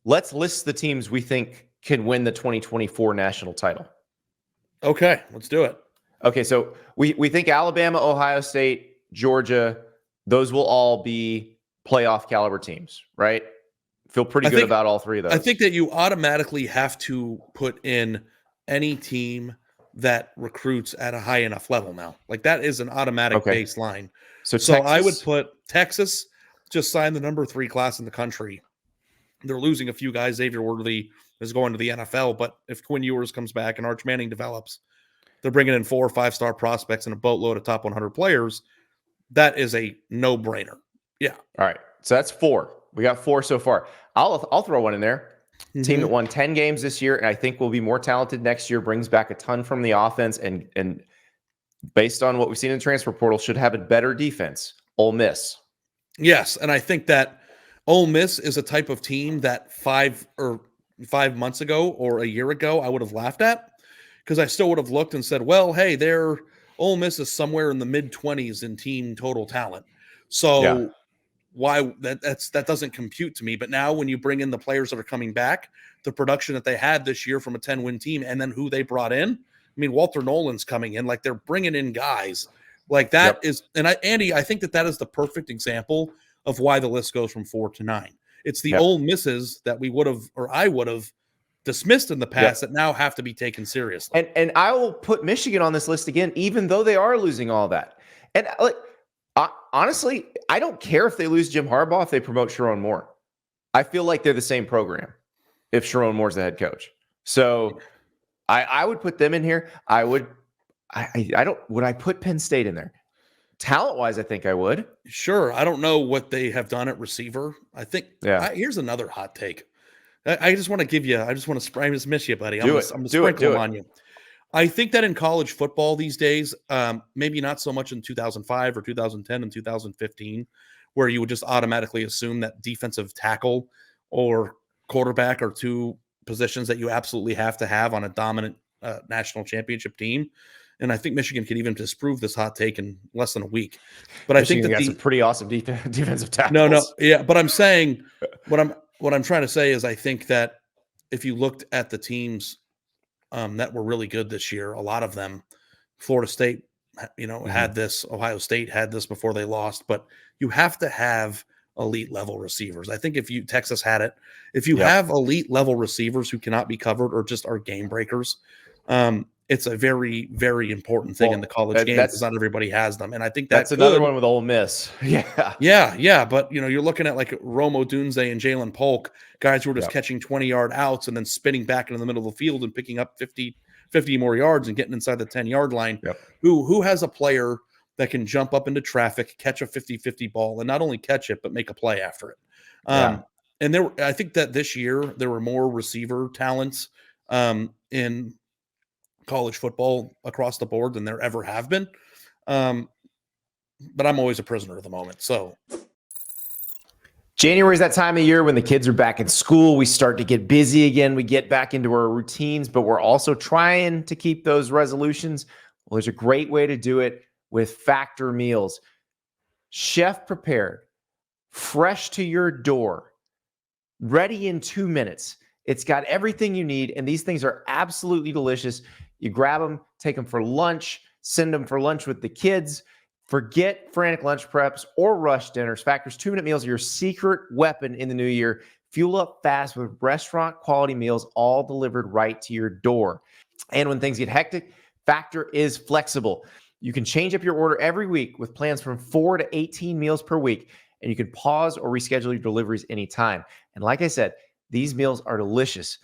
let's list the teams we think can win the 2024 national title. Okay, let's do it. Okay, so we think Alabama, Ohio State, Georgia, those will all be playoff caliber teams, right? Feel pretty good about all three of those. I think that you automatically have to put in any team that recruits at a high enough level now. Like that is an automatic baseline. So Texas? I would put Texas just signed the number 3 class in the country. They're losing a few guys. Xavier Worthy is going to the NFL, but if Quinn Ewers comes back and Arch Manning develops, they're bringing in 4 or 5-star prospects and a boatload of top 100 players. That is a no-brainer. Yeah. All right. So that's 4. We got 4 so far. I'll throw one in there. Mm-hmm. Team that won 10 games this year and I think will be more talented next year, brings back a ton from the offense, and based on what we've seen in the transfer portal, should have a better defense. Ole Miss. Yes, and I think that Ole Miss is a type of team that 5 months ago or a year ago I would have laughed at, because I still would have looked and said, well, hey, Ole Miss is somewhere in the mid-20s in team total talent. So why that doesn't compute to me. But now when you bring in the players that are coming back, the production that they had this year from a 10-win team, and then who they brought in, I mean, Walter Nolan's coming in, like they're bringing in guys like that is, and Andy, I think that is the perfect example of why the list goes from 4 to 9. It's the Ole Misses that we would have, or I would have dismissed in the past that now have to be taken seriously. And I will put Michigan on this list again, even though they are losing all that. And honestly, I don't care if they lose Jim Harbaugh if they promote Sharon Moore. I feel like they're the same program if Sharon Moore's the head coach. So I would put them in here. Would I put Penn State in there? Talent-wise, I think I would. Sure. I don't know what they have done at receiver. I think here's another hot take. I just want to miss you, buddy. I'm going to sprinkle them on you. I think that in college football these days, maybe not so much in 2005 or 2010 and 2015, where you would just automatically assume that defensive tackle or quarterback are 2 positions that you absolutely have to have on a dominant national championship team. And I think Michigan could even disprove this hot take in less than a week. But Michigan, I think got some pretty awesome defensive tackles. No, yeah. But I'm saying what I'm trying to say is I think that if you looked at the teams that were really good this year, a lot of them, Florida State, had this, Ohio State had this before they lost, but you have to have elite level receivers. I think Texas had it. If you have elite level receivers who cannot be covered or just are game breakers, it's a very, very important thing in the college game because not everybody has them. And I think that's another one with Ole Miss. Yeah. But, you're looking at like Rome Odunze and Jalen Polk, guys who are just catching 20-yard outs and then spinning back into the middle of the field and picking up 50 more yards and getting inside the 10-yard line. Who has a player that can jump up into traffic, catch a 50-50 ball, and not only catch it, but make a play after it. And I think that this year there were more receiver talents in college football across the board than there ever have been. But I'm always a prisoner of the moment. So January is that time of year when the kids are back in school. We start to get busy again. We get back into our routines, but we're also trying to keep those resolutions. Well, there's a great way to do it with Factor meals. Chef prepared, fresh to your door, ready in 2 minutes. It's got everything you need, and these things are absolutely delicious. You grab them, take them for lunch, send them for lunch with the kids. Forget frantic lunch preps or rush dinners. Factor's 2-minute meals are your secret weapon in the new year. Fuel up fast with restaurant-quality meals, all delivered right to your door. And when things get hectic, Factor is flexible. You can change up your order every week with plans from 4 to 18 meals per week, and you can pause or reschedule your deliveries anytime. And like I said, these meals are delicious.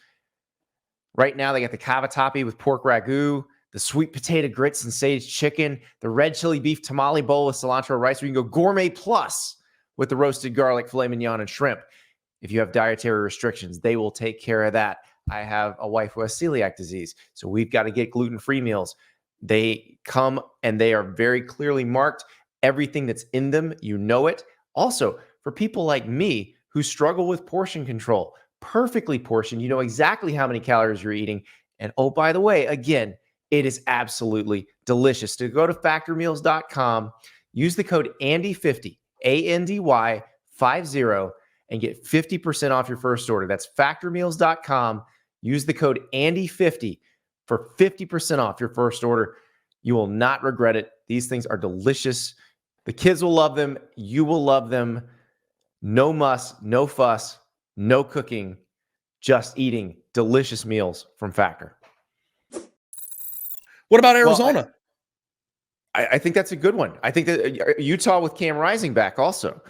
Right now, they got the cavatappi with pork ragu, the sweet potato grits and sage chicken, the red chili beef tamale bowl with cilantro rice, or you can go gourmet plus with the roasted garlic filet mignon and shrimp. If you have dietary restrictions, they will take care of that. I have a wife who has celiac disease, so we've got to get gluten-free meals. They come and they are very clearly marked. Everything that's in them, you know it. Also, for people like me who struggle with portion control, perfectly portioned, you know exactly how many calories you're eating. And oh, by the way, again, it is absolutely delicious. To go to factormeals.com, use the code ANDY50, ANDY50, and get 50% off your first order. That's factormeals.com. Use the code Andy50 for 50% off your first order. You will not regret it. These things are delicious. The kids will love them. You will love them. No muss, no fuss, no cooking, just eating delicious meals from Factor. What about Arizona? Well, I think that's a good one. I think that Utah with Cam Rising back also.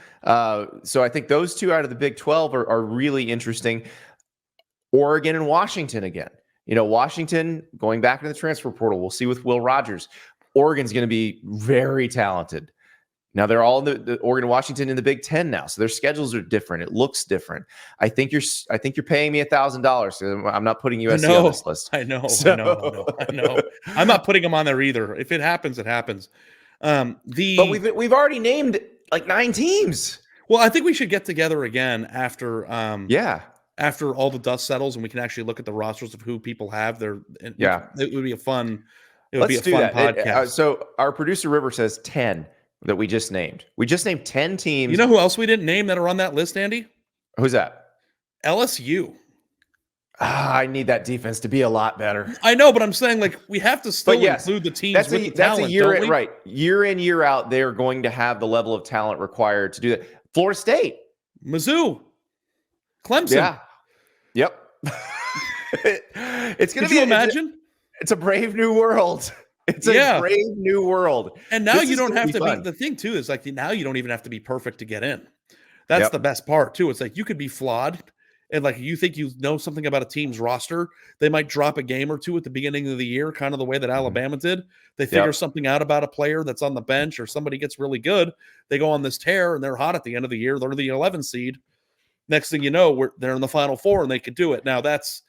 So I think those two out of the Big 12 are really interesting. Oregon and Washington again. Washington going back into the transfer portal. We'll see with Will Rogers. Oregon's going to be very talented. Now they're all in the Oregon and Washington in the Big 10 now, so their schedules are different. It looks different. I think you're paying me $1,000. So I'm not putting USC on this list. I know. I'm not putting them on there either. If it happens, it happens. But we've already named like 9 teams. Well, I think we should get together again after after all the dust settles and we can actually look at the rosters of who people have there. It would be a fun. Let's do that. podcast. So our producer River says 10. That we just named. We just named 10 teams. You know who else we didn't name that are on that list, Andy? Who's that? LSU. I need that defense to be a lot better. I know, but I'm saying like we have to still include the teams with the talent. That's a year in, right. Year in, year out, they're going to have the level of talent required to do that. Florida State. Mizzou. Clemson. Yeah. Yep. It's going to be. Imagine? It's a brave new world. It's a brave new world. And now you don't have to be, the thing too is like now you don't even have to be perfect to get in. That's the best part too. It's like you could be flawed and like you think you know something about a team's roster. They might drop a game or two at the beginning of the year, kind of the way that Alabama did. They figure something out about a player that's on the bench or somebody gets really good. They go on this tear and they're hot at the end of the year. They're the 11 seed. Next thing you know, they're in the Final Four and they could do it. Now that's,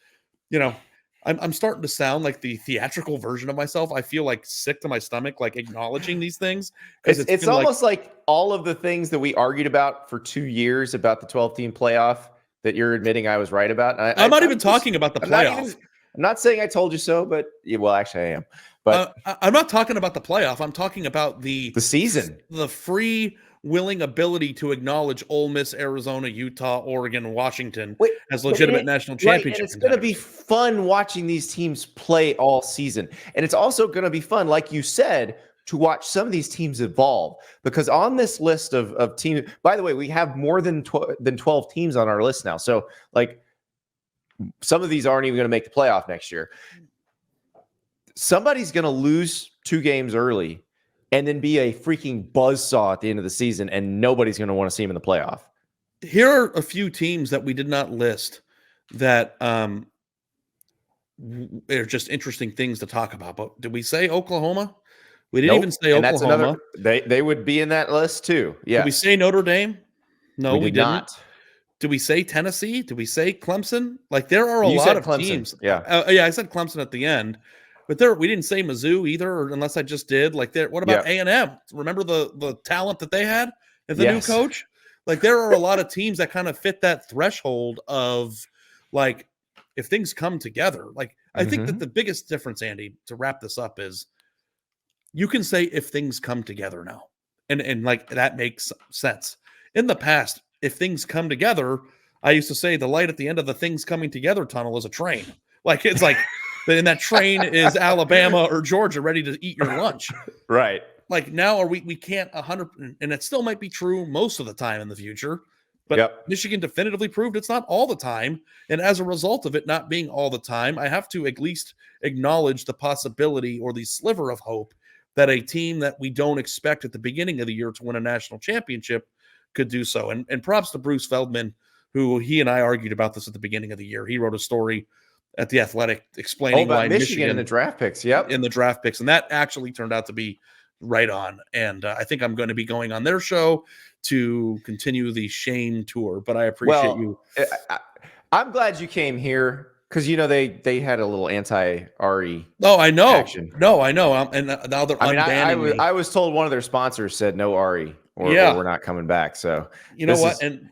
I'm starting to sound like the theatrical version of myself. I feel like sick to my stomach, like acknowledging these things. It's almost like all of the things that we argued about for 2 years about the 12-team playoff that you're admitting I was right about. I'm not even talking about the playoff. I'm not saying I told you so, but well, actually I am. But I'm not talking about the playoff. I'm talking about the season, the free willing ability to acknowledge Ole Miss, Arizona, Utah, Oregon, Washington as legitimate national championship. And it's going to be fun watching these teams play all season. And it's also going to be fun, like you said, to watch some of these teams evolve. Because on this list of teams, by the way, we have more than 12 teams on our list now. So like some of these aren't even going to make the playoff next year. Somebody's going to lose 2 games early and then be a freaking buzzsaw at the end of the season, and nobody's going to want to see him in the playoff. Here are a few teams that we did not list that are just interesting things to talk about. But did we say Oklahoma? We didn't even say Oklahoma. They would be in that list too. Yeah. Did we say Notre Dame? No, we didn't. Not. Did we say Tennessee? Did we say Clemson? Like there are a lot of Clemson. Teams. Yeah. I said Clemson at the end. But we didn't say Mizzou either, unless I just did. Like, what about A&M? Remember the talent that they had as the new coach? Like, there are a lot of teams that kind of fit that threshold of, like, if things come together. Like, I think that the biggest difference, Andy, to wrap this up is you can say if things come together now. And like, that makes sense. In the past, if things come together, I used to say the light at the end of the things coming together tunnel is a train. Like, it's like... And that train is Alabama or Georgia ready to eat your lunch. Right. Like now we can't 100, and it still might be true most of the time in the future, but Michigan definitively proved it's not all the time. And as a result of it not being all the time, I have to at least acknowledge the possibility or the sliver of hope that a team that we don't expect at the beginning of the year to win a national championship could do so. And props to Bruce Feldman, who he and I argued about this at the beginning of the year. He wrote a story at The Athletic explaining why Michigan in the draft picks. In the draft picks. And that actually turned out to be right on. And I think I'm going to be going on their show to continue the shame tour, but I appreciate you. I'm glad you came here because, they had a little anti-Ari. Oh, I know. Action. No, I know. And now they're unbanning me. I was told one of their sponsors said no Ari or we're not coming back. So you know what? And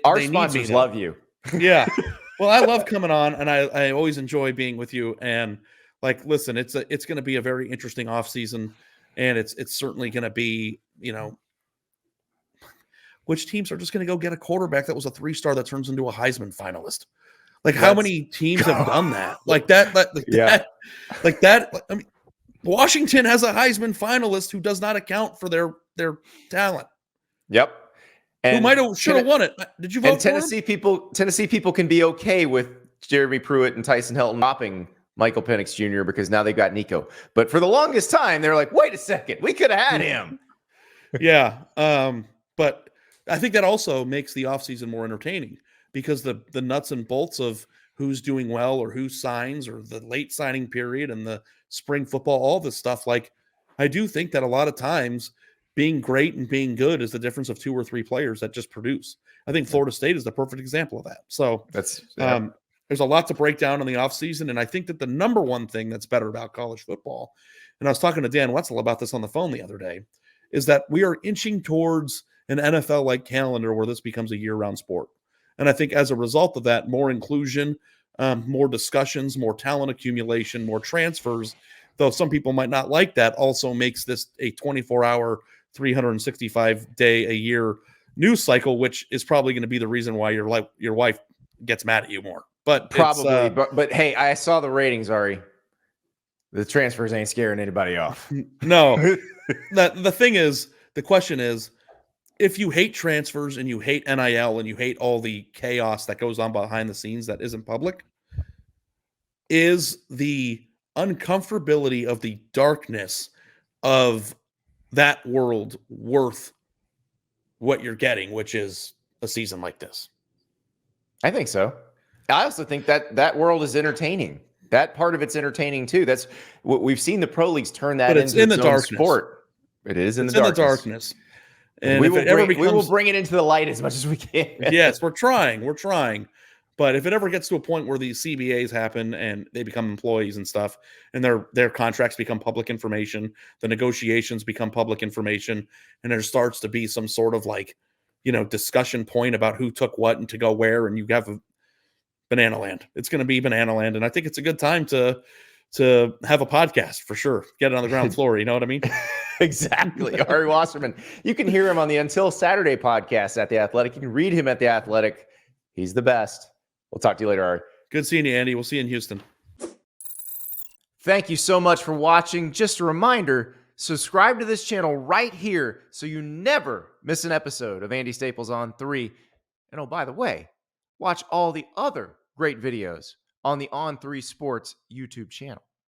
our sponsors love you. Yeah. Well, I love coming on, and I always enjoy being with you. And like, listen, it's going to be a very interesting off season, and it's certainly going to be, which teams are just going to go get a quarterback that was a 3-star that turns into a Heisman finalist? Like, how many teams have done that? Like that, I mean, Washington has a Heisman finalist who does not account for their talent. Yep. And who should have won it. Did you vote for him? Tennessee people can be okay with Jeremy Pruitt and Tyson Helton dropping Michael Penix Jr. because now they've got Nico. But for the longest time, they're like, wait a second, we could have had him. Yeah. But I think that also makes the offseason more entertaining because the nuts and bolts of who's doing well or who signs or the late signing period and the spring football, all this stuff. Like, I do think that a lot of times being great and being good is the difference of 2 or 3 players that just produce. I think Florida State is the perfect example of that. So there's a lot to break down in the offseason. And I think that the number one thing that's better about college football, and I was talking to Dan Wetzel about this on the phone the other day, is that we are inching towards an NFL-like calendar where this becomes a year-round sport. And I think as a result of that, more inclusion, more discussions, more talent accumulation, more transfers, though some people might not like that, also makes this a 24-hour, 365-day-a-year news cycle, which is probably going to be the reason why your wife gets mad at you more. But probably, but hey, I saw the ratings, Ari. The transfers ain't scaring anybody off. No. The question is, if you hate transfers and you hate NIL and you hate all the chaos that goes on behind the scenes that isn't public, is the uncomfortability of the darkness of that world worth what you're getting, which is a season like this? I think so. I also think that world is entertaining. That part of it's entertaining too. That's what we've seen the pro leagues turn that into its own sport. It is in the darkness. And we will bring it into the light as much as we can. Yes, we're trying. But if it ever gets to a point where these CBAs happen and they become employees and stuff, and their contracts become public information, the negotiations become public information, and there starts to be some sort of discussion point about who took what and to go where, and you have a banana land. It's going to be banana land, and I think it's a good time to have a podcast for sure. Get it on the ground floor. You know what I mean? Exactly. Ari Wasserman. You can hear him on the Until Saturday podcast at The Athletic. You can read him at The Athletic. He's the best. We'll talk to you later, Ari. Good seeing you, Andy. We'll see you in Houston. Thank you so much for watching. Just a reminder, subscribe to this channel right here so you never miss an episode of Andy Staples on 3. And oh, by the way, watch all the other great videos on the On3 Sports YouTube channel.